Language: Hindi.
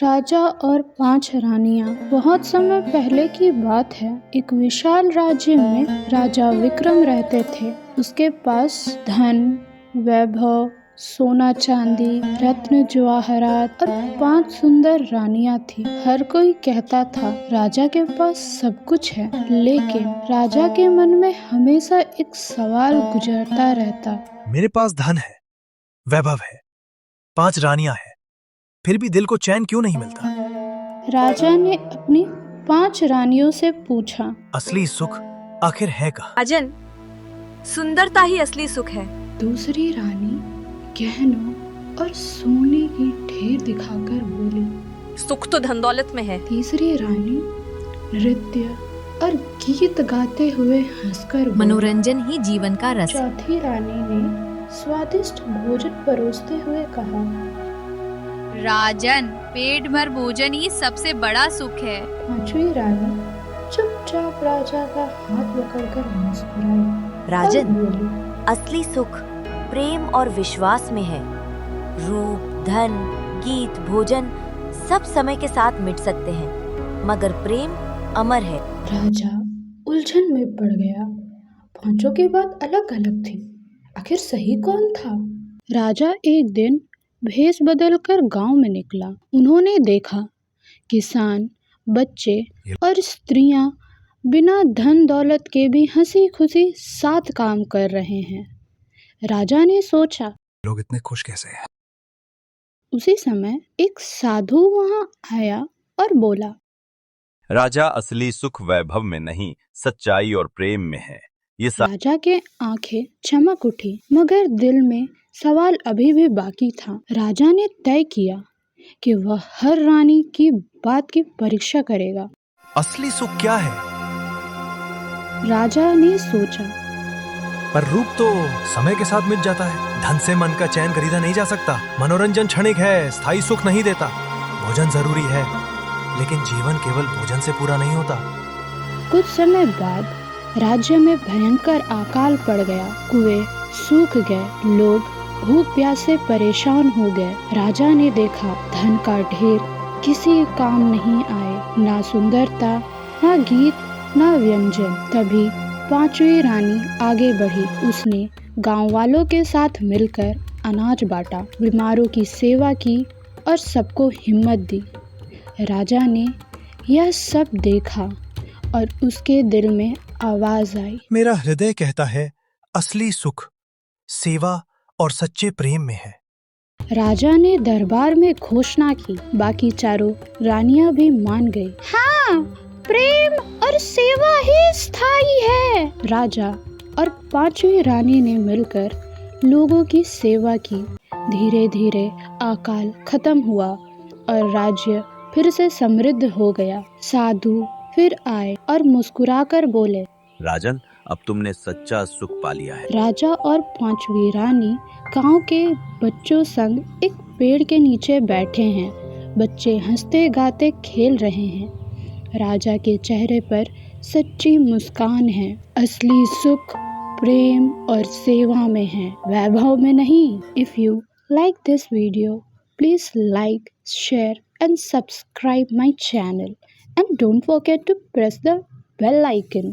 राजा और 5 रानियां। बहुत समय पहले की बात है। एक विशाल राज्य में राजा विक्रम रहते थे। उसके पास धन, वैभव, सोना चांदी, रत्न जवाहरात और 5 सुंदर रानियां थी। हर कोई कहता था राजा के पास सब कुछ है, लेकिन राजा के मन में हमेशा एक सवाल गुजरता रहता। मेरे पास धन है, वैभव है, 5 रानियां हैं, फिर भी दिल को चैन क्यों नहीं मिलता? राजा ने अपनी 5 रानियों से पूछा, असली सुख आखिर है कहाँ? राजन, सुंदरता ही असली सुख है। दूसरी रानी गहनों और सोने की ढेर दिखाकर बोली। सुख तो धन दौलत में है। तीसरी रानी नृत्य और गीत गाते हुए हंसकर बोली। मनोरंजन ही जीवन का रस। चौथी रानी ने स्वादिष्ट भोजन परोसते हुए कहा, राजन, पेट भर भोजन ही सबसे बड़ा सुख है। पांचवी रानी चुपचाप राजा का हाथ पकड़कर मुस्कुराई। राजन, बोली, असली सुख प्रेम और विश्वास में है। रूप, धन, गीत, भोजन सब समय के साथ मिट सकते हैं, मगर प्रेम अमर है। राजा उलझन में पड़ गया। 5 की बात अलग अलग थी, आखिर सही कौन था? राजा एक दिन भेष बदलकर गांव में निकला। उन्होंने देखा किसान, बच्चे और स्त्रियां बिना धन दौलत के भी हंसी खुशी साथ काम कर रहे हैं। राजा ने सोचा, लोग इतने खुश कैसे हैं? उसी समय एक साधु वहां आया और बोला, राजा, असली सुख वैभव में नहीं, सच्चाई और प्रेम में है। राजा के आंखें चमक उठी, मगर दिल में सवाल अभी भी बाकी था। राजा ने तय किया कि वह हर रानी की बात की परीक्षा करेगा। असली सुख क्या है? राजा ने सोचा, पर रूप तो समय के साथ मिट जाता है। धन से मन का चैन खरीदा नहीं जा सकता। मनोरंजन क्षणिक है, स्थायी सुख नहीं देता। भोजन जरूरी है, लेकिन जीवन केवल भोजन से पूरा नहीं होता। कुछ समय बाद राज्य में भयंकर अकाल पड़ गया। कुएं सूख गए, लोग भूख प्यास से परेशान हो गए। राजा ने देखा धन का ढेर किसी काम नहीं आए, ना सुंदरता, ना गीत, ना व्यंजन। तभी 5वीं रानी आगे बढ़ी। उसने गांव वालों के साथ मिलकर अनाज बांटा, बीमारों की सेवा की और सबको हिम्मत दी। राजा ने यह सब देखा और उसके दिल में आवाज आई, मेरा हृदय कहता है असली सुख सेवा और सच्चे प्रेम में है। राजा ने दरबार में घोषणा की। बाकी चारों रानियां भी मान गई। हाँ, प्रेम और सेवा ही स्थायी है। राजा और 5वीं रानी ने मिलकर लोगों की सेवा की। धीरे धीरे अकाल खत्म हुआ और राज्य फिर से समृद्ध हो गया। साधु फिर आए और मुस्कुराकर बोले, राजन, अब तुमने सच्चा सुख पा लिया है। राजा और 5वीं रानी गांव के बच्चों संग एक पेड़ के नीचे बैठे हैं। बच्चे हंसते गाते खेल रहे हैं। राजा के चेहरे पर सच्ची मुस्कान है। असली सुख प्रेम और सेवा में है, वैभव में नहीं। If you like this video, please like, share and subscribe my channel, and don't forget to press the bell icon.